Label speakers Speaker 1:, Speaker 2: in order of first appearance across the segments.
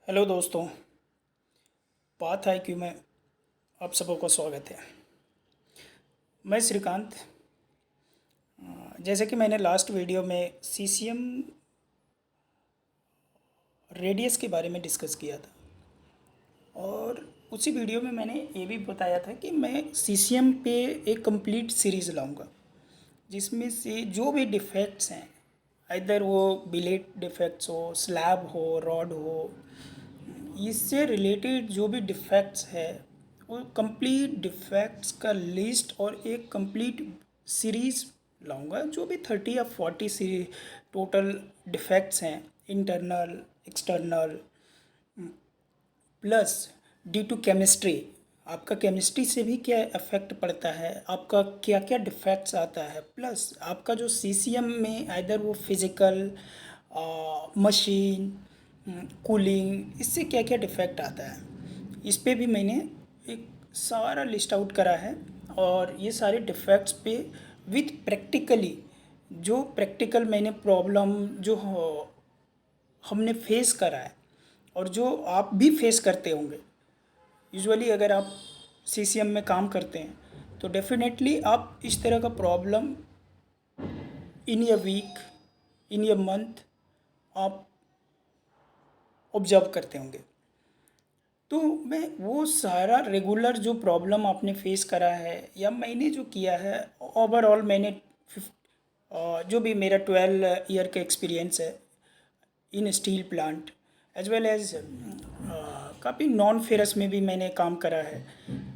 Speaker 1: Hello दोस्तों, बात है कि मैं आप सबों का स्वागत है। मैं श्रीकांत। जैसे कि मैंने लास्ट वीडियो में सीसीएम रेडियस के बारे में डिस्कस किया था, और उसी वीडियो में मैंने ये भी बताया था कि मैं सीसीएम पे एक कंप्लीट सीरीज़ लाऊंगा, जिसमें से जो भी डिफेक्ट्स हैं, इधर वो बिलेट डिफेक्ट्स हो, स्लैब हो, रॉड हो, इससे रिलेटेड जो भी डिफेक्ट्स है वो कंप्लीट डिफेक्ट्स का लिस्ट और एक कंप्लीट सीरीज़ लाऊंगा। जो भी 30 या 40 टोटल डिफेक्ट्स हैं, internal, external, plus due to chemistry, आपका केमिस्ट्री से भी क्या इफ़ेक्ट पड़ता है, आपका क्या क्या डिफेक्ट्स आता है, प्लस आपका जो सीसीएम में आइदर वो फिज़िकल, मशीन, कूलिंग, इससे क्या क्या डिफेक्ट आता है, इस पे भी मैंने एक सारा लिस्ट आउट करा है। और ये सारे डिफेक्ट्स पे विथ प्रैक्टिकली, जो प्रैक्टिकल मैंने प्रॉब्लम जो हमने फेस करा है और जो आप भी फेस करते होंगे। यूजुअली अगर आप सीसीएम में काम करते हैं तो डेफिनेटली आप इस तरह का problem in a week, in a month आप ऑब्जर्व करते होंगे। तो मैं वो सारा रेगुलर जो प्रॉब्लम आपने फेस करा है या मैंने जो किया है, ओवरऑल मैंने जो भी मेरा 12 ईयर का एक्सपीरियंस है in steel plant as well as काफ़ी नॉन फेरस में भी मैंने काम करा है,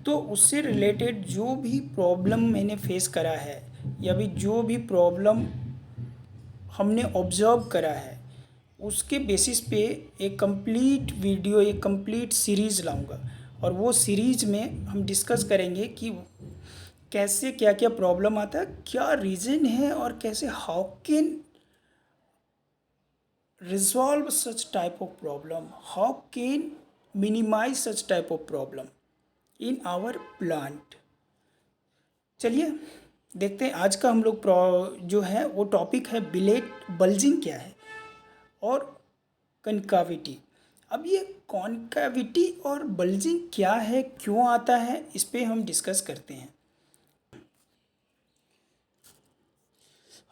Speaker 1: तो उससे रिलेटेड जो भी प्रॉब्लम मैंने फेस करा है या भी जो भी प्रॉब्लम हमने ऑब्ज़र्व करा है, उसके बेसिस पे एक कंप्लीट वीडियो, एक कंप्लीट सीरीज़ लाऊंगा। और वो सीरीज़ में हम डिस्कस करेंगे कि कैसे क्या क्या प्रॉब्लम आता है, क्या रीज़न है, और कैसे how can resolve such type of problem, how can minimize such type of problem in our plant। चलिए देखते हैं आज का हम लोग जो है वो टॉपिक है बिलेट बल्जिंग क्या है और कनकाविटी। अब ये कॉन्काविटी और बल्जिंग क्या है, क्यों आता है, इस पे हम डिस्कस करते हैं।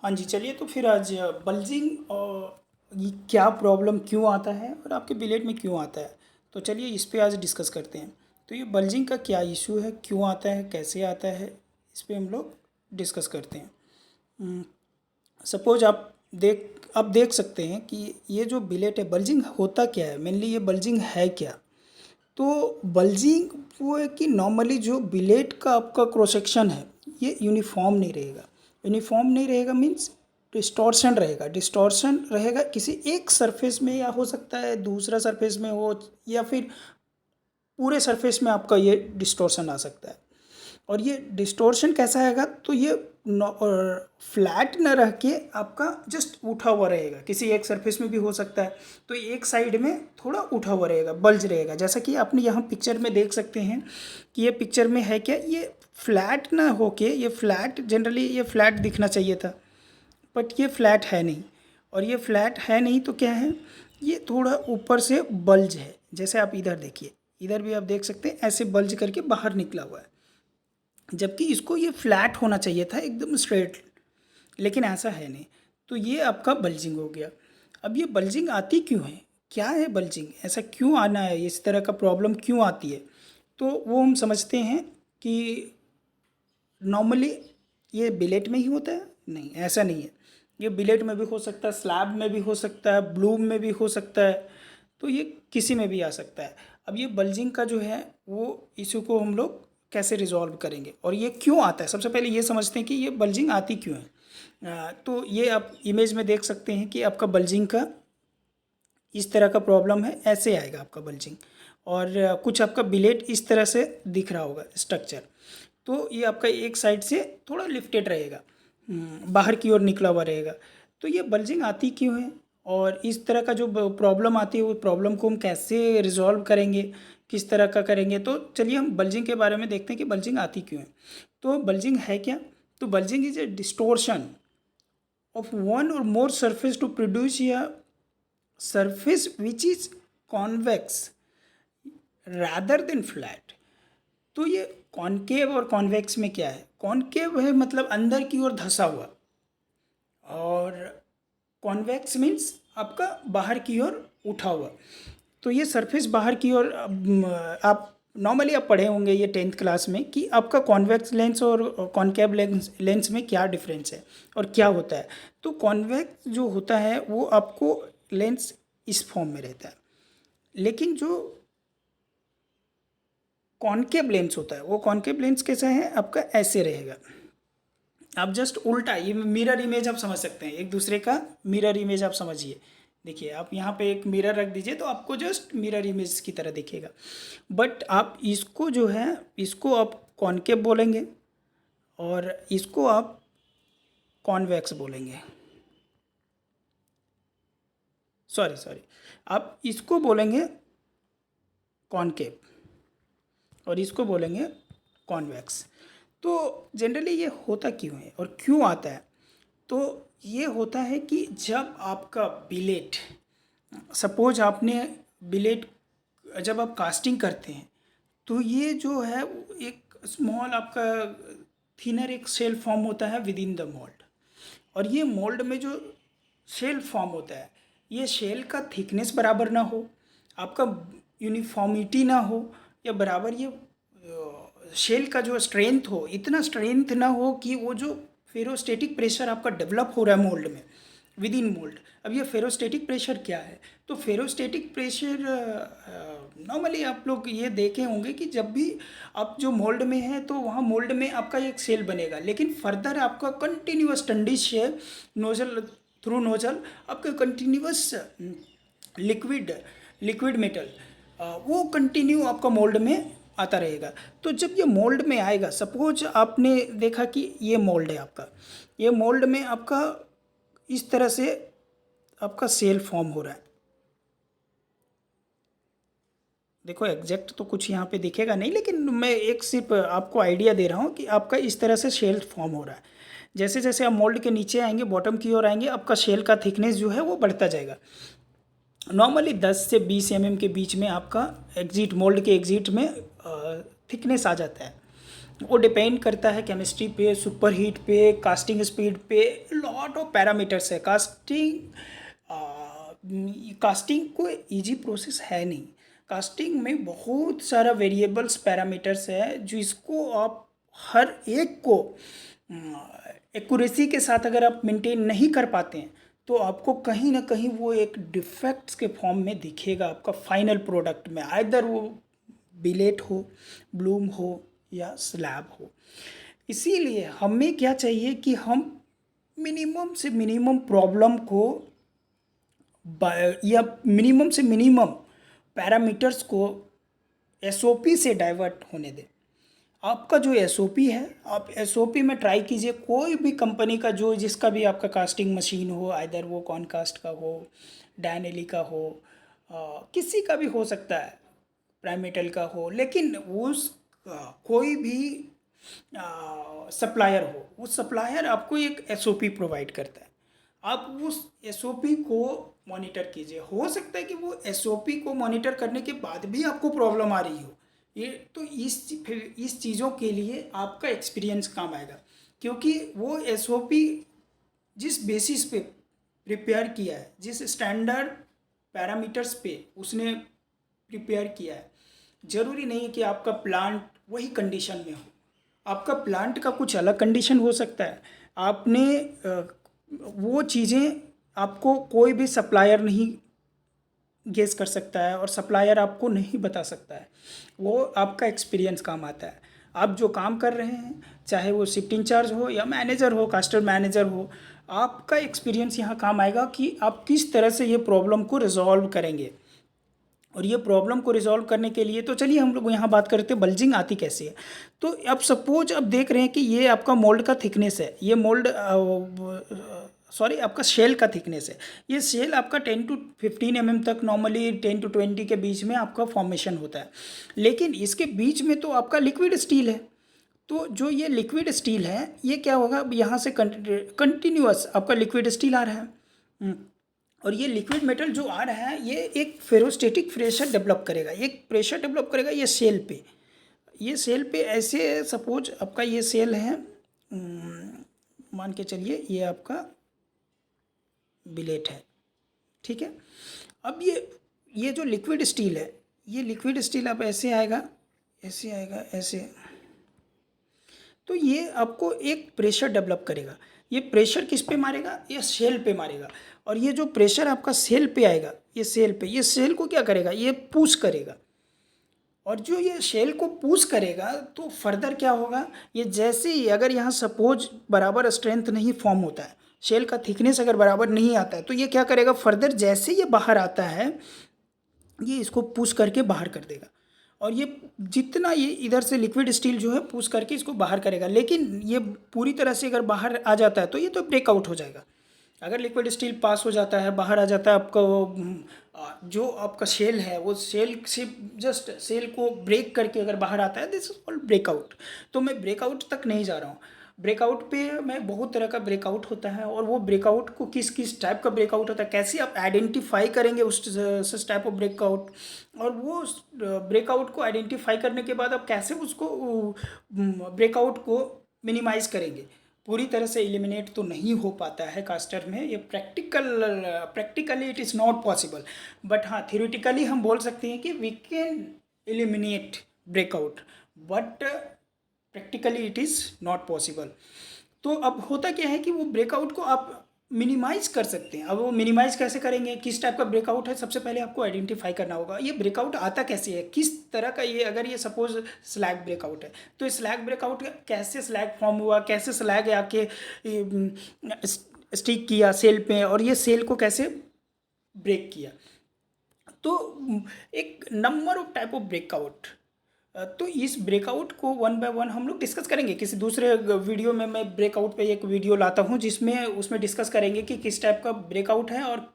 Speaker 1: हाँ जी, चलिए तो फिर आज बल्जिंग और ये क्या प्रॉब्लम क्यों आता है और आपके बिलेट में क्यों आता है, तो चलिए इस पे आज डिस्कस करते हैं। तो ये बल्जिंग का क्या इशू है, क्यों आता है, कैसे आता है, इस पे हम लोग डिस्कस करते हैं। सपोज आप देख सकते हैं कि ये जो बिलेट है, बल्जिंग होता क्या है, मेनली ये बल्जिंग है क्या। तो बल्जिंग वो है कि नॉर्मली जो बिलेट का आपका क्रॉस सेक्शन है ये यूनिफॉर्म नहीं रहेगा। यूनिफॉर्म नहीं रहेगा मीन्स डिस्टॉर्शन रहेगा। डिस्टॉर्शन रहेगा किसी एक सरफेस में, या हो सकता है दूसरा सरफेस में हो, या फिर पूरे सरफेस में आपका ये डिस्टॉर्शन आ सकता है। और ये डिस्टॉर्शन कैसा आएगा, तो ये फ्लैट ना रह के आपका जस्ट उठा हुआ रहेगा। किसी एक सरफेस में भी हो सकता है, तो एक साइड में थोड़ा उठा हुआ रहेगा, बल्ज रहेगा। जैसा कि आपने यहाँ पिक्चर में देख सकते हैं कि ये पिक्चर में है क्या, ये फ्लैट ना होके, ये फ्लैट जनरली ये फ्लैट दिखना चाहिए था, बट ये फ्लैट है नहीं। और ये फ्लैट है नहीं तो क्या है, ये थोड़ा ऊपर से बल्ज है। जैसे आप इधर देखिए, इधर भी आप देख सकते हैं ऐसे बल्ज करके बाहर निकला हुआ है, जबकि इसको ये फ्लैट होना चाहिए था एकदम स्ट्रेट, लेकिन ऐसा है नहीं। तो ये आपका बल्जिंग हो गया। अब ये बल्जिंग आती क्यों है, क्या है बल्जिंग, ऐसा क्यों आना है, इस तरह का प्रॉब्लम क्यों आती है, तो वो हम समझते हैं कि नॉर्मली ये बिलेट में ही होता है। नहीं, ऐसा नहीं है। ये बिलेट में भी हो सकता है, स्लैब में भी हो सकता है, ब्लूम में भी हो सकता है, तो ये किसी में भी आ सकता है। अब ये बल्जिंग का जो है वो इशू को हम लोग कैसे रिजॉल्व करेंगे और ये क्यों आता है, सबसे पहले ये समझते हैं कि ये बल्जिंग आती क्यों है। तो ये आप इमेज में देख सकते हैं कि आपका बल्जिंग का इस तरह का प्रॉब्लम है, ऐसे आएगा आपका बल्जिंग। और कुछ आपका बिलेट इस तरह से दिख रहा होगा स्ट्रक्चर, तो ये आपका एक साइड से थोड़ा लिफ्टेड रहेगा, बाहर की ओर निकला हुआ रहेगा। तो ये बल्जिंग आती क्यों है और इस तरह का जो प्रॉब्लम आती है वो प्रॉब्लम को हम कैसे रिजॉल्व करेंगे, किस तरह का करेंगे। तो चलिए हम बल्जिंग के बारे में देखते हैं कि बल्जिंग आती क्यों है। तो बल्जिंग है क्या, तो bulging is a distortion of one और मोर सरफेस टू प्रोड्यूस या surface which is convex rather than flat. तो ये कॉनकेव और कॉन्वेक्स में क्या है, कॉनकेव है मतलब अंदर की ओर धंसा हुआ, और कॉन्वेक्स मीन्स आपका बाहर की ओर उठा हुआ। तो ये सरफेस बाहर की ओर, आप नॉर्मली आप पढ़े होंगे ये 10th क्लास में कि आपका कॉन्वेक्स लेंस और कॉनकेव लेंस में क्या डिफरेंस है और क्या होता है। तो कॉन्वेक्स जो होता है वो आपको लेंस इस फॉर्म में रहता है, लेकिन जो कॉनकेव लेंस होता है वो कॉनकेव लेंस कैसा है आपका, ऐसे रहेगा। आप जस्ट उल्टा, ये मिरर इमेज आप समझ सकते हैं, एक दूसरे का मिरर इमेज आप समझिए। देखिए आप यहाँ पे एक मिरर रख दीजिए तो आपको जस्ट मिरर इमेज की तरह दिखेगा। बट आप इसको जो है, इसको आप कॉनकेव बोलेंगे और इसको आप कॉन्वेक्स बोलेंगे। सॉरी, आप इसको बोलेंगे कॉनकेव और इसको बोलेंगे कॉन्वेक्स। तो जनरली ये होता क्यों है और क्यों आता है, तो ये होता है कि जब आपका बिलेट, सपोज आपने बिलेट, जब आप कास्टिंग करते हैं तो ये जो है एक स्मॉल आपका थिनर एक शेल फॉर्म होता है विद इन द मोल्ड, और ये मोल्ड में जो शेल फॉर्म होता है, ये शेल का थिकनेस बराबर ना हो, आपका यूनिफॉर्मिटी ना हो, या बराबर ये शेल का जो स्ट्रेंथ हो, इतना स्ट्रेंथ ना हो कि वो जो फेरोस्टेटिक प्रेशर आपका डेवलप हो रहा है मोल्ड में, विद इन मोल्ड। अब ये फेरोस्टेटिक प्रेशर क्या है, तो फेरोस्टेटिक प्रेशर नॉर्मली आप लोग ये देखे होंगे कि जब भी आप जो मोल्ड में है तो वहाँ मोल्ड में आपका एक सेल बनेगा, लेकिन फर्दर आपका कंटिन्यूअस टंडिश है नोजल, थ्रू नोजल आपका कंटिन्यूअस लिक्विड मेटल वो कंटिन्यू आपका मोल्ड में आता रहेगा। तो जब ये मोल्ड में आएगा, सपोज आपने देखा कि ये मोल्ड है आपका, ये मोल्ड में आपका इस तरह से आपका सेल फॉर्म हो रहा है। देखो एग्जैक्ट तो कुछ यहाँ पे दिखेगा नहीं, लेकिन मैं एक सिर्फ आपको आइडिया दे रहा हूँ कि आपका इस तरह से शेल फॉर्म हो रहा है। जैसे जैसे आप मोल्ड के नीचे आएंगे, बॉटम की ओर आएंगे, आपका शेल का थिकनेस जो है वो बढ़ता जाएगा। नॉर्मली 10 से 20 mm के बीच में आपका एग्जिट, मोल्ड के एग्जिट में थिकनेस आ जाता है। वो डिपेंड करता है केमिस्ट्री पे, सुपर हीट पे, कास्टिंग स्पीड पे, लॉट ऑफ पैरामीटर्स है। कास्टिंग कोई इजी प्रोसेस है नहीं, कास्टिंग में बहुत सारा वेरिएबल्स पैरामीटर्स है, जो इसको आप हर एक को एक्यूरेसी के साथ अगर आप मेंटेन नहीं कर पाते हैं तो आपको कहीं ना कहीं वो एक डिफेक्ट्स के फॉर्म में दिखेगा आपका फाइनल प्रोडक्ट में, आइदर वो बिलेट हो, ब्लूम हो या स्लैब हो। इसीलिए हमें क्या चाहिए कि हम मिनिमम से मिनिमम प्रॉब्लम को या मिनिमम से मिनिमम पैरामीटर्स को एसओपी से डाइवर्ट होने दें। आपका जो एसओपी है, आप एसओपी में ट्राई कीजिए, कोई भी कंपनी का जो जिसका भी आपका कास्टिंग मशीन हो, आइदर वो कॉनकास्ट का हो, डैनेली का हो, किसी का भी हो सकता है, प्राइमेटल का हो, लेकिन उस कोई भी सप्लायर हो, उस सप्लायर आपको एक एसओपी प्रोवाइड करता है। आप उस एसओपी को मॉनिटर कीजिए। हो सकता है कि वो एसओपी को मॉनिटर करने के बाद भी आपको प्रॉब्लम आ रही हो, ये तो इस चीज़ों के लिए आपका एक्सपीरियंस काम आएगा, क्योंकि वो एसओपी जिस बेसिस पे प्रिपेयर किया है, जिस स्टैंडर्ड पैरामीटर्स पे उसने प्रिपेयर किया है, ज़रूरी नहीं है कि आपका प्लांट वही कंडीशन में हो। आपका प्लांट का कुछ अलग कंडीशन हो सकता है। आपने वो चीज़ें आपको कोई भी सप्लायर नहीं गेस कर सकता है और सप्लायर आपको नहीं बता सकता है, वो आपका एक्सपीरियंस काम आता है। आप जो काम कर रहे हैं, चाहे वो शिफ्ट इंचार्ज हो या मैनेजर हो, कास्टर मैनेजर हो, आपका एक्सपीरियंस यहाँ काम आएगा कि आप किस तरह से ये प्रॉब्लम को रिजॉल्व करेंगे। और ये प्रॉब्लम को रिजॉल्व करने के लिए तो चलिए हम लोग यहाँ बात करते हैं बल्जिंग आती कैसे है। तो अब सपोज अब देख रहे हैं कि ये आपका मोल्ड का थिकनेस है, ये मोल्ड सॉरी आपका शेल का थिकनेस है। ये शेल आपका 10 to 15 mm तक, नॉर्मली 10 to 20 के बीच में आपका फॉर्मेशन होता है, लेकिन इसके बीच में तो आपका लिक्विड स्टील है। तो जो ये लिक्विड स्टील है, ये क्या होगा, अब यहाँ से कंटिन्यूअस आपका लिक्विड स्टील आ रहा है, और ये लिक्विड मेटल जो आ रहा है ये एक फेरोस्टेटिक प्रेशर डेवलप करेगा, एक प्रेशर डेवलप करेगा ये सेल पे। ये सेल पे ऐसे सपोज आपका ये सेल है, मान के चलिए ये आपका बिलेट है, ठीक है। अब ये जो लिक्विड स्टील है, ये लिक्विड स्टील अब ऐसे आएगा, ऐसे आएगा, ऐसे। तो ये आपको एक प्रेशर डेवलप करेगा। ये प्रेशर किस पे मारेगा? ये सेल पे मारेगा। और ये जो प्रेशर आपका सेल पे आएगा, ये सेल पे, ये सेल को क्या करेगा? ये पुश करेगा। और जो ये सेल को पुश करेगा तो फर्दर क्या होगा? ये जैसे ही अगर यहाँ सपोज बराबर स्ट्रेंथ नहीं फॉर्म होता है, सेल का थिकनेस अगर बराबर नहीं आता है, तो ये क्या करेगा? फर्दर जैसे ये बाहर आता है, ये इसको पुश करके बाहर कर देगा। और ये जितना ये इधर से लिक्विड स्टील जो है पुश करके इसको बाहर करेगा, लेकिन ये पूरी तरह से अगर बाहर आ जाता है तो ये तो ब्रेकआउट हो जाएगा। अगर लिक्विड स्टील पास हो जाता है, बाहर आ जाता है, आपका वो जो आपका सेल है वो सेल से जस्ट सेल को ब्रेक करके अगर बाहर आता है, दिस इज कॉल्ड ब्रेकआउट। तो मैं ब्रेकआउट तक नहीं जा रहा हूँ। ब्रेकआउट पे में बहुत तरह का ब्रेकआउट होता है, और वो ब्रेकआउट को किस किस टाइप का ब्रेकआउट होता है, कैसे आप आइडेंटिफाई करेंगे उस टाइप ऑफ ब्रेकआउट, और वो ब्रेकआउट को आइडेंटिफाई करने के बाद आप कैसे उसको ब्रेकआउट को मिनिमाइज करेंगे। पूरी तरह से एलिमिनेट तो नहीं हो पाता है कास्टर में, ये practically it is not possible, but हाँ थियोरेटिकली हम बोल सकते हैं कि we can eliminate breakout, but practically it is not possible. तो अब होता क्या है कि वो ब्रेकआउट को आप मिनिमाइज कर सकते हैं। अब वो मिनिमाइज कैसे करेंगे, किस टाइप का ब्रेकआउट है, सबसे पहले आपको आइडेंटिफाई करना होगा ये ब्रेकआउट आता कैसे है, किस तरह का ये। अगर ये सपोज स्लैग ब्रेकआउट है, तो स्लैग ब्रेकआउट कैसे स्लैग फॉर्म हुआ, कैसे स्लैग आके स्टिक किया सेल पे, और ये सेल को कैसे ब्रेक किया। तो एक number of type of breakout. तो इस ब्रेकआउट को वन बाय वन हम लोग डिस्कस करेंगे किसी दूसरे वीडियो में। मैं ब्रेकआउट पे एक वीडियो लाता हूँ जिसमें उसमें डिस्कस करेंगे कि किस टाइप का ब्रेकआउट है, और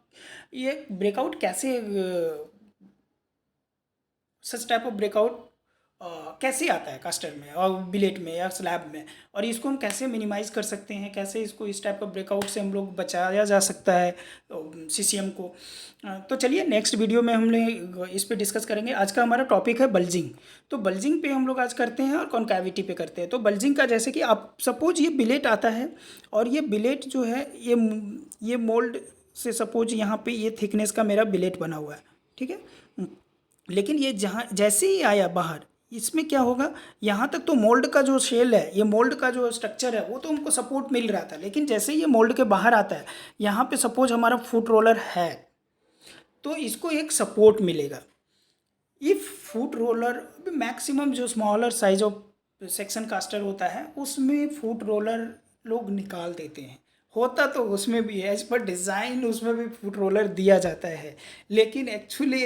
Speaker 1: ये ब्रेकआउट कैसे सच टाइप ऑफ ब्रेकआउट कैसे आता है कास्टर में और बिलेट में या स्लैब में, और इसको हम कैसे मिनिमाइज़ कर सकते हैं, कैसे इसको इस टाइप ऑफ ब्रेकआउट से हम लोग बचाया जा सकता है सीसीएम को। तो चलिए नेक्स्ट वीडियो में हम लोग इस पे डिस्कस करेंगे। आज का हमारा टॉपिक है बल्जिंग। तो बल्जिंग पे हम लोग आज करते हैं और कॉन्कैविटी पे करते हैं। तो बल्जिंग का जैसे कि आप सपोज ये बिलेट आता है, और ये बिलेट जो है ये मोल्ड से सपोज यहाँ पे ये थिकनेस का मेरा बिलेट बना हुआ है, ठीक है। लेकिन ये जहाँ जैसे ही आया बाहर, इसमें क्या होगा, यहाँ तक तो मोल्ड का जो शेल है, ये मोल्ड का जो स्ट्रक्चर है वो तो हमको सपोर्ट मिल रहा था, लेकिन जैसे ही ये मोल्ड के बाहर आता है, यहाँ पे सपोज हमारा फुट रोलर है, तो इसको एक सपोर्ट मिलेगा। ये फुट रोलर मैक्सिमम जो smaller size of section caster होता है उसमें फुट रोलर लोग निकाल देते हैं। होता तो उसमें भी है, एज पर डिज़ाइन उसमें भी फुट रोलर दिया जाता है, लेकिन एक्चुअली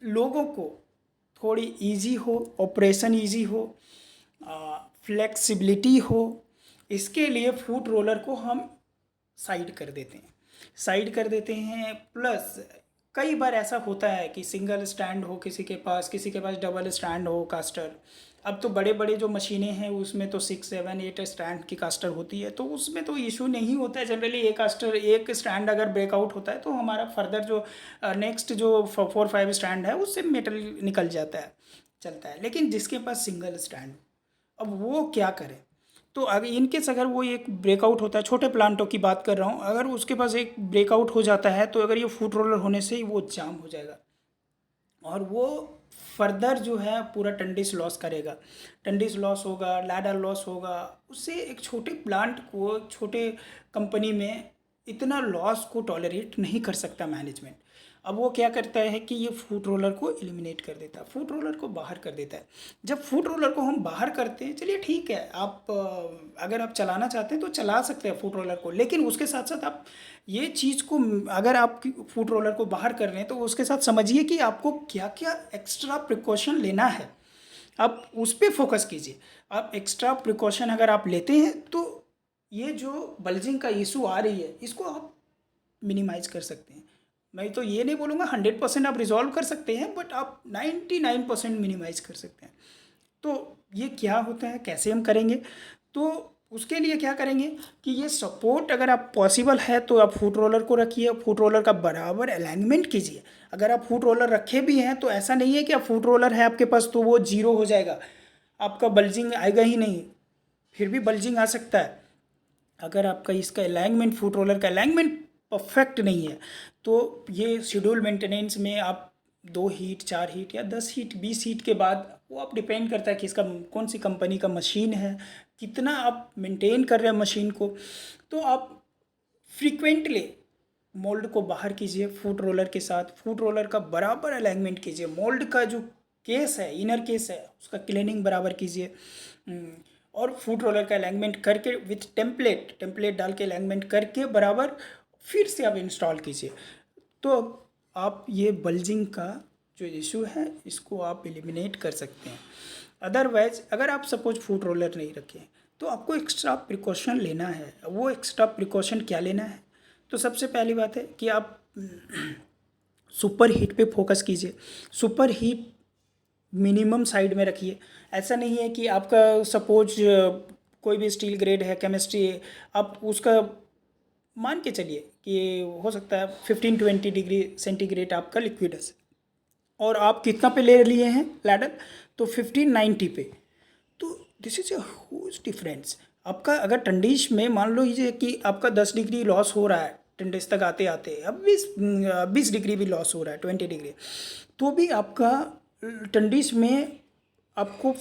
Speaker 1: लोगों को थोड़ी इजी हो, ऑपरेशन इजी हो, फ्लेक्सिबिलिटी हो, इसके लिए फुट रोलर को हम साइड कर देते हैं। प्लस कई बार ऐसा होता है कि सिंगल स्टैंड हो किसी के पास डबल स्टैंड हो कास्टर। अब तो बड़े बड़े जो मशीनें हैं उसमें तो 6, 7, 8 स्टैंड की कास्टर होती है, तो उसमें तो इशू नहीं होता है जनरली। एक स्टैंड अगर ब्रेकआउट होता है तो हमारा फर्दर जो नेक्स्ट जो 4, 5 स्टैंड है उससे मेटल निकल जाता है, चलता है। लेकिन जिसके पास सिंगल स्टैंड, अब वो क्या करे? तो अगर इनकेस अगर वो एक ब्रेकआउट होता है, छोटे प्लांटों की बात कर रहा हूँ, अगर उसके पास एक ब्रेकआउट हो जाता है तो अगर ये फुट रोलर होने से ही वो जाम हो जाएगा, और वो फर्दर जो है पूरा टंडिस लॉस करेगा। टंडिस लॉस होगा, लैडर लॉस होगा। उससे एक छोटे प्लांट को, छोटे कंपनी में इतना लॉस को टॉलरेट नहीं कर सकता मैनेजमेंट। अब वो क्या करता है कि ये फुट रोलर को एलिमिनेट कर देता है, फुट रोलर को बाहर कर देता है। जब फुट रोलर को हम बाहर करते हैं, चलिए ठीक है, आप अगर आप चलाना चाहते हैं तो चला सकते हैं फुट रोलर को, लेकिन उसके साथ साथ आप ये चीज़ को, अगर आप फुट रोलर को बाहर कर रहे हैं तो उसके साथ समझिए कि आपको क्या क्या एक्स्ट्रा प्रिकॉशन लेना है, आप उस पर फोकस कीजिए। आप एक्स्ट्रा प्रिकॉशन अगर आप लेते हैं तो ये जो बल्जिंग का इशू आ रही है इसको आप मिनिमाइज कर सकते हैं। मैं तो ये नहीं बोलूँगा 100% आप रिजॉल्व कर सकते हैं, बट आप 99% मिनिमाइज कर सकते हैं। तो ये क्या होता है, कैसे हम करेंगे? तो उसके लिए क्या करेंगे कि ये सपोर्ट अगर आप पॉसिबल है तो आप फुट रोलर को रखिए, फुट रोलर का बराबर अलाइनमेंट कीजिए। अगर आप फुट रोलर रखे भी हैं तो ऐसा नहीं है कि आप फुट रोलर है आपके पास तो वो जीरो हो जाएगा, आपका बल्जिंग आएगा ही नहीं, फिर भी बल्जिंग आ सकता है। अगर आपका इसका अलाइनमेंट फुट रोलर का अलाइनमेंट परफेक्ट नहीं है तो ये शेड्यूल मेंटेनेंस में आप 2 हीट 4 हीट या 10 हीट 20 हीट के बाद, वो आप डिपेंड करता है कि इसका कौन सी कंपनी का मशीन है, कितना आप मेंटेन कर रहे हैं मशीन को। तो आप फ्रीक्वेंटली मोल्ड को बाहर कीजिए फुट रोलर के साथ, फुट रोलर का बराबर अलाइनमेंट कीजिए, मोल्ड का जो केस है इनर केस है उसका क्लीनिंग बराबर कीजिए। और फुट रोलर का अलाइनमेंट करके विथ टेम्पलेट टेम्पलेट डाल के अलाइनमेंट करके बराबर फिर से आप इंस्टॉल कीजिए। तो आप ये बल्जिंग का जो इशू है इसको आप एलिमिनेट कर सकते हैं। अदरवाइज अगर आप सपोज फुट रोलर नहीं रखें तो आपको एक्स्ट्रा प्रिकॉशन लेना है। वो एक्स्ट्रा प्रिकॉशन क्या लेना है? तो सबसे पहली बात है कि आप सुपर हीट पे फोकस कीजिए। सुपर हीट मिनिमम साइड में रखिए। ऐसा नहीं है कि आपका सपोज कोई भी स्टील ग्रेड है, केमिस्ट्री है, आप उसका मान के चलिए कि हो सकता है 15-20 डिग्री सेंटीग्रेड आपका लिक्विडस और आप कितना पे ले लिए हैं लैडर, तो 1590 पे। तो this is a huge difference. आपका अगर ठंडीश में मान लो ये कि आपका 10 डिग्री लॉस हो रहा है ठंडीश तक आते आते, अब 20 डिग्री भी लॉस हो रहा है, 20 डिग्री, तो भी आपका ठंडीश में आपको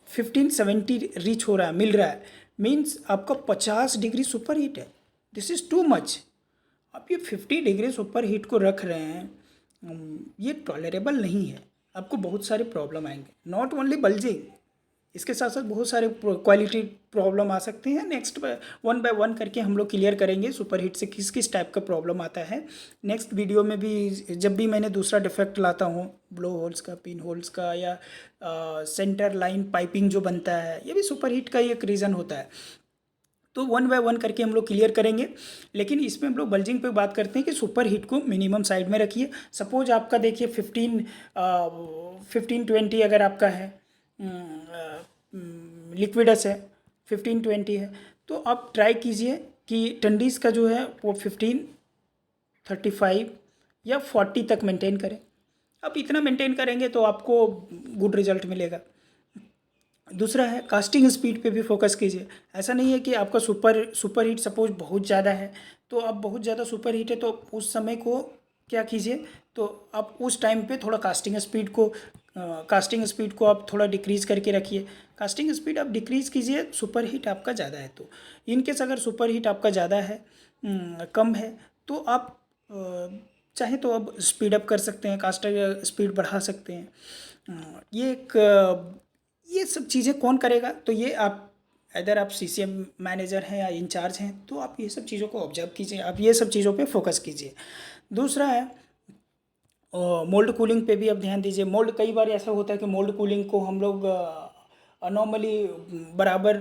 Speaker 1: 1570 रीच हो रहा है, मिल रहा है, मीन्स आपका 50 डिग्री सुपर हीट है। This is too much. आप ये 50 डिग्री सुपर हीट को रख रहे हैं, ये टॉलरेबल नहीं है। आपको बहुत सारे प्रॉब्लम आएंगे, नॉट ओनली बल्जिंग, इसके साथ साथ बहुत सारे क्वालिटी प्रॉब्लम आ सकते हैं। नेक्स्ट वन बाय वन करके हम लोग क्लियर करेंगे सुपर हीट से किस किस टाइप का प्रॉब्लम आता है। नेक्स्ट वीडियो में भी जब भी मैंने दूसरा डिफेक्ट लाता हूँ, ब्लो होल्स का, पिन होल्स का, या सेंटर लाइन पाइपिंग जो बनता है, ये भी सुपर हीट का ही एक रीज़न होता है। तो वन बाय वन करके हम लोग क्लियर करेंगे। लेकिन इसमें हम लोग बल्जिंग पे बात करते हैं कि सुपर हीट को मिनिमम साइड में रखिए। सपोज आपका देखिए 15-20 अगर आपका है, लिक्विडस है, 15-20 है, तो आप ट्राई कीजिए कि ठंडीस का जो है वो 15-35 या 40 तक मेंटेन करें। आप इतना मेंटेन करेंगे तो आपको गुड रिजल्ट मिलेगा। दूसरा है कास्टिंग स्पीड पे भी फोकस कीजिए। ऐसा नहीं है कि आपका सुपर हीट सपोज बहुत ज़्यादा है, तो आप बहुत ज़्यादा सुपर हीट है तो उस समय को क्या कीजिए, तो आप उस टाइम पे थोड़ा कास्टिंग स्पीड को आप थोड़ा डिक्रीज़ करके रखिए। कास्टिंग स्पीड आप डिक्रीज़ कीजिए सुपर हीट आपका ज़्यादा है तो। इनकेस अगर सुपर हीट आपका ज़्यादा है, कम है, तो आप चाहे तो अब स्पीड अप कर सकते हैं, कास्टर स्पीड बढ़ा सकते हैं। ये सब चीज़ें कौन करेगा? तो ये आप अगर आप सीसीएम मैनेजर हैं या इंचार्ज हैं तो आप ये सब चीज़ों को ऑब्जर्व कीजिए, आप ये सब चीज़ों पे फोकस कीजिए। दूसरा है मोल्ड कूलिंग पे भी आप ध्यान दीजिए। मोल्ड कई बार ऐसा होता है कि मोल्ड कूलिंग को हम लोग नॉर्मली बराबर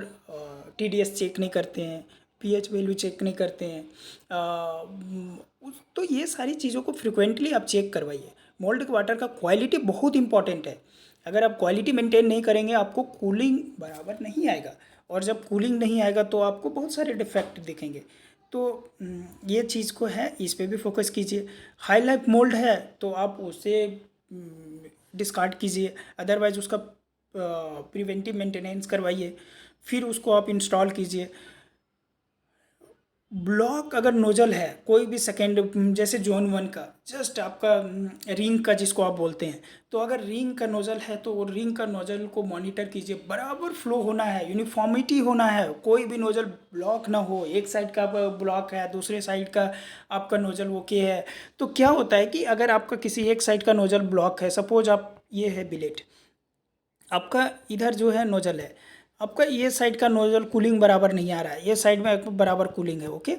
Speaker 1: टीडीएस चेक नहीं करते हैं, पीएच वैल्यू चेक नहीं करते हैं। तो ये सारी चीज़ों को फ्रिक्वेंटली आप चेक करवाइए। मोल्ड वाटर का क्वालिटी बहुत इंपॉर्टेंट है। अगर आप क्वालिटी मेंटेन नहीं करेंगे आपको कूलिंग बराबर नहीं आएगा, और जब कूलिंग नहीं आएगा तो आपको बहुत सारे डिफेक्ट दिखेंगे। तो ये चीज़ को है, इस पे भी फोकस कीजिए। हाई लाइफ मोल्ड है तो आप उसे डिस्कार्ड कीजिए, अदरवाइज उसका प्रिवेंटिव मेंटेनेंस करवाइए, फिर उसको आप इंस्टॉल कीजिए। ब्लॉक अगर नोजल है कोई भी सेकेंड, जैसे जोन 1 का जस्ट आपका रिंग का जिसको आप बोलते हैं, तो अगर रिंग का नोजल है तो वो रिंग का नोजल को मॉनिटर कीजिए, बराबर फ्लो होना है, यूनिफॉर्मिटी होना है, कोई भी नोजल ब्लॉक ना हो। एक साइड का ब्लॉक है, दूसरे साइड का आपका नोजल ओके है, तो क्या होता है कि अगर आपका किसी एक साइड का नोजल ब्लॉक है, सपोज आप ये है बिलेट, आपका इधर जो है नोजल है, आपका ये साइड का नोजल कूलिंग बराबर नहीं आ रहा है, ये साइड में बराबर कूलिंग है, ओके।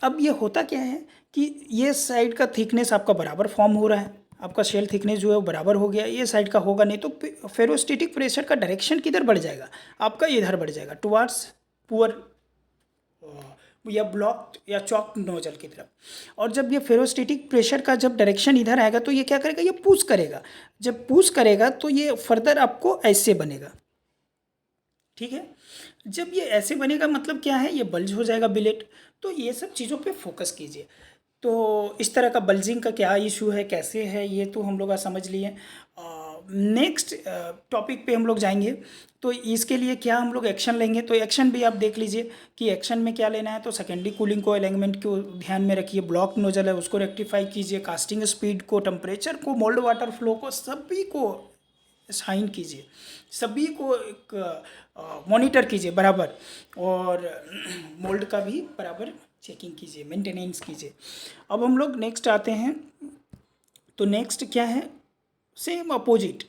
Speaker 1: अब ये होता क्या है कि ये साइड का थिकनेस आपका बराबर फॉर्म हो रहा है, आपका शेल थिकनेस जो है वो बराबर हो गया, ये साइड का होगा नहीं, तो फेरोस्टेटिक प्रेशर का डायरेक्शन किधर बढ़ जाएगा? आपका इधर बढ़ जाएगा, टुवार्ड्स पुअर या ब्लॉक्ड या चॉक्ड नोजल की तरफ। और जब ये फेरोस्टेटिक प्रेशर का जब डायरेक्शन इधर आएगा तो ये क्या करेगा, ये पुश करेगा। जब पुश करेगा तो ये फर्दर आपको ऐसे बनेगा, ठीक है। जब ये ऐसे बनेगा मतलब क्या है, ये बल्ज हो जाएगा बिलेट। तो ये सब चीज़ों पे फोकस कीजिए। तो इस तरह का बल्जिंग का क्या इशू है, कैसे है, ये तो हम लोग आज समझ लिए। नेक्स्ट टॉपिक पे हम लोग जाएंगे। तो इसके लिए क्या हम लोग एक्शन लेंगे, तो एक्शन भी आप देख लीजिए कि एक्शन में क्या लेना है। तो सेकेंडरी कूलिंग को, अलाइनमेंट को ध्यान में रखिए, ब्लॉक नोजल है उसको रेक्टिफाई कीजिए, कास्टिंग स्पीड को, टेम्परेचर को, मोल्ड वाटर फ्लो को, सभी को साइन कीजिए, सभी को एक मॉनिटर कीजिए बराबर, और मोल्ड का भी बराबर चेकिंग कीजिए, मेंटेनेंस कीजिए। अब हम लोग नेक्स्ट आते हैं। तो नेक्स्ट क्या है, सेम अपोजिट,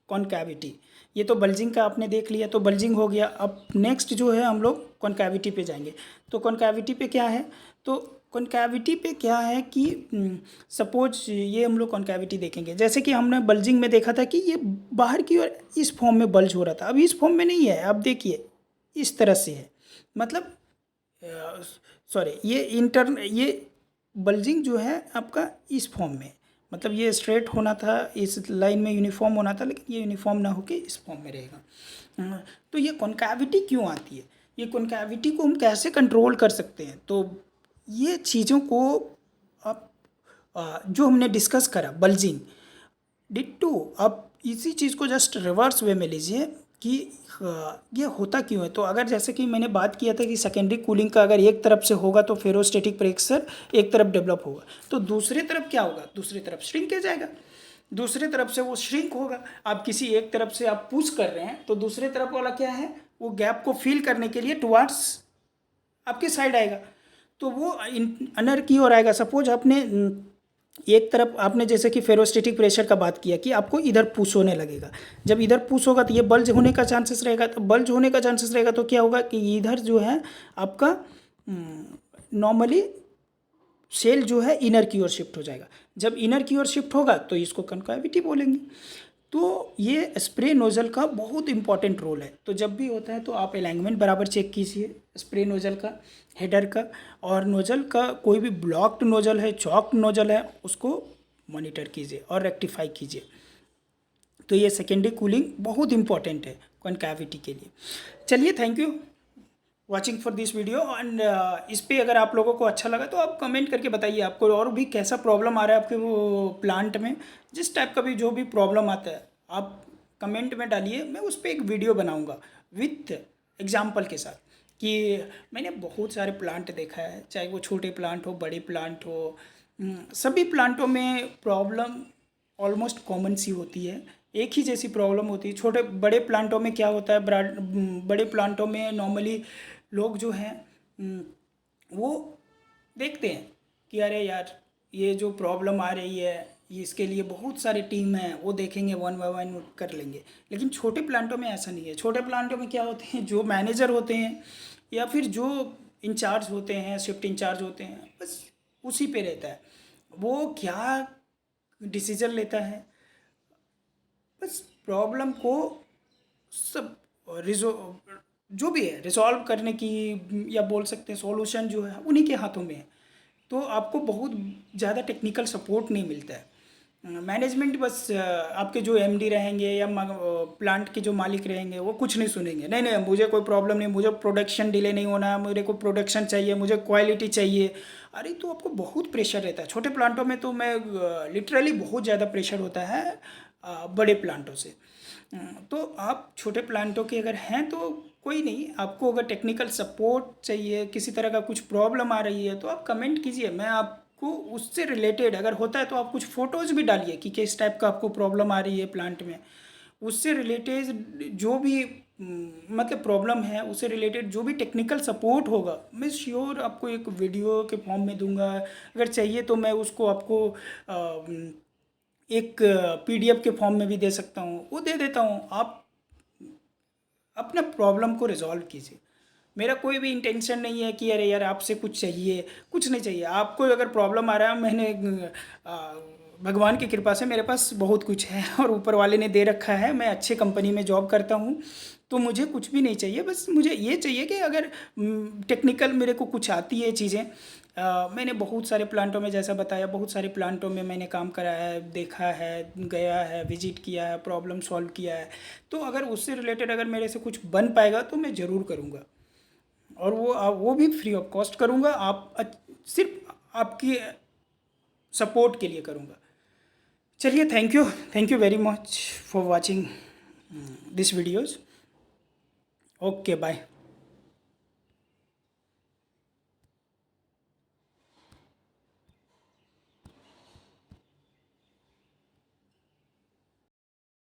Speaker 1: कॉनकैविटी। ये तो बल्जिंग का आपने देख लिया, तो बल्जिंग हो गया। अब नेक्स्ट जो है हम लोग कॉनकैविटी पे जाएंगे। तो कॉनकैविटी पे क्या है, तो कॉनकैविटी पे क्या है कि सपोज ये हम लोग कॉनकैविटी देखेंगे, जैसे कि हमने बल्जिंग में देखा था कि ये बाहर की ओर इस फॉर्म में बल्ज हो रहा था, अब इस फॉर्म में नहीं है। अब देखिए इस तरह से है, मतलब सॉरी, ये बल्जिंग जो है आपका इस फॉर्म में, मतलब ये स्ट्रेट होना था, इस लाइन में यूनिफॉर्म होना था, लेकिन ये यूनिफॉर्म ना होके इस फॉर्म में रहेगा। तो ये कॉनकैविटी क्यों आती है, ये कॉनकैविटी को हम कैसे कंट्रोल कर सकते हैं, तो ये चीज़ों को आप जो हमने डिस्कस करा बल्जिंग डिट्टो, आप इसी चीज़ को जस्ट रिवर्स वे में लीजिए कि ये होता क्यों है। तो अगर जैसे कि मैंने बात किया था कि सेकेंडरी कूलिंग का अगर एक तरफ से होगा तो फेरोस्टेटिक प्रेशर एक तरफ डेवलप होगा, तो दूसरी तरफ क्या होगा, दूसरी तरफ श्रिंक हो जाएगा, दूसरी तरफ से वो श्रिंक होगा। आप किसी एक तरफ से आप पुश कर रहे हैं तो दूसरी तरफ वाला क्या है, वो गैप को फिल करने के लिए टुवार्ड्स आपके साइड आएगा, तो वो अनर की ओर आएगा। सपोज आपने एक तरफ आपने जैसे कि फेरोस्टेटिक प्रेशर का बात किया कि आपको इधर पुश होने लगेगा, जब इधर पुश होगा तो ये बल्ज होने का चांसेस रहेगा, तो बल्ज होने का चांसेस रहेगा तो क्या होगा कि इधर जो है आपका नॉर्मली सेल जो है इनर की ओर शिफ्ट हो जाएगा। जब इनर की ओर शिफ्ट होगा तो इसको कॉनकैविटी बोलेंगे। तो ये स्प्रे नोज़ल का बहुत इंपॉर्टेंट रोल है। तो जब भी होता है तो आप अलाइनमेंट बराबर चेक कीजिए स्प्रे नोज़ल का, हेडर का, और नोज़ल का कोई भी ब्लॉक्ड नोज़ल है, चॉक्ड नोज़ल है, उसको मॉनिटर कीजिए और रेक्टिफाई कीजिए। तो ये सेकेंडरी कूलिंग बहुत इंपॉर्टेंट है कॉनकैविटी के लिए। चलिए, thank you watching for this video. And इस पे अगर आप लोगों को अच्छा लगा तो आप कमेंट करके बताइए आपको और भी कैसा प्रॉब्लम आ रहा है आपके वो प्लांट में, जिस टाइप का भी जो भी प्रॉब्लम आता है आप कमेंट में डालिए, मैं उस पर एक वीडियो बनाऊंगा विथ एग्जाम्पल के साथ। कि मैंने बहुत सारे प्लांट देखा है, चाहे वो छोटे प्लांट हो, बड़े प्लांट हो, सभी प्लांटों में प्रॉब्लम ऑलमोस्ट कॉमन सी होती है, एक ही जैसी प्रॉब्लम होती है। छोटे बड़े प्लांटों में क्या होता है, बड़े प्लांटों में नॉर्मली लोग जो हैं वो देखते हैं कि अरे यार ये जो प्रॉब्लम आ रही है ये इसके लिए बहुत सारे टीम हैं, वो देखेंगे, वन बाय वन कर लेंगे। लेकिन छोटे प्लांटों में ऐसा नहीं है। छोटे प्लांटों में क्या होते हैं, जो मैनेजर होते हैं या फिर जो इंचार्ज होते हैं, शिफ्ट इंचार्ज होते हैं, बस उसी पे रहता है वो क्या डिसीजन लेता है, बस प्रॉब्लम को सब जो भी है रिजॉल्व करने की, या बोल सकते हैं सॉल्यूशन जो है उन्हीं के हाथों में है। तो आपको बहुत ज़्यादा टेक्निकल सपोर्ट नहीं मिलता है। मैनेजमेंट बस आपके जो एमडी रहेंगे या प्लांट के जो मालिक रहेंगे वो कुछ नहीं सुनेंगे, नहीं नहीं मुझे कोई प्रॉब्लम नहीं, मुझे प्रोडक्शन डिले नहीं होना है, मेरे को प्रोडक्शन चाहिए, मुझे क्वालिटी चाहिए। अरे तो आपको बहुत प्रेशर रहता है छोटे प्लांटों में, तो मैं लिटरली बहुत ज़्यादा प्रेशर होता है बड़े प्लांटों से। तो आप छोटे प्लांटों के अगर हैं तो कोई नहीं, आपको अगर टेक्निकल सपोर्ट चाहिए, किसी तरह का कुछ प्रॉब्लम आ रही है तो आप कमेंट कीजिए, मैं आपको उससे रिलेटेड अगर होता है तो आप कुछ फ़ोटोज़ भी डालिए कि किस टाइप का आपको प्रॉब्लम आ रही है प्लांट में, उससे रिलेटेड जो भी मतलब प्रॉब्लम है उससे रिलेटेड जो भी टेक्निकल सपोर्ट होगा मैं श्योर आपको एक वीडियो के फॉर्म में दूंगा। अगर चाहिए तो मैं उसको आपको एक पीडीएफ के फॉर्म में भी दे सकता हूँ, वो दे देता हूँ। आप अपना प्रॉब्लम को रिजॉल्व कीजिए। मेरा कोई भी इंटेंशन नहीं है कि अरे यार आपसे कुछ चाहिए, कुछ नहीं चाहिए। आपको अगर प्रॉब्लम आ रहा है, मैंने भगवान की कृपा से मेरे पास बहुत कुछ है और ऊपर वाले ने दे रखा है, मैं अच्छे कंपनी में जॉब करता हूँ, तो मुझे कुछ भी नहीं चाहिए। बस मुझे ये चाहिए कि अगर टेक्निकल मेरे को कुछ आती है चीज़ें, मैंने बहुत सारे प्लांटों में, जैसा बताया, बहुत सारे प्लांटों में मैंने काम करा है, देखा है, गया है, विजिट किया है, प्रॉब्लम सॉल्व किया है। तो अगर उससे रिलेटेड अगर मेरे से कुछ बन पाएगा तो मैं ज़रूर करूँगा, और वो भी फ्री ऑफ कॉस्ट करूँगा। सिर्फ आपकी सपोर्ट के लिए करूँगा। चलिए, thank you very much for watching this videos. Okay, bye.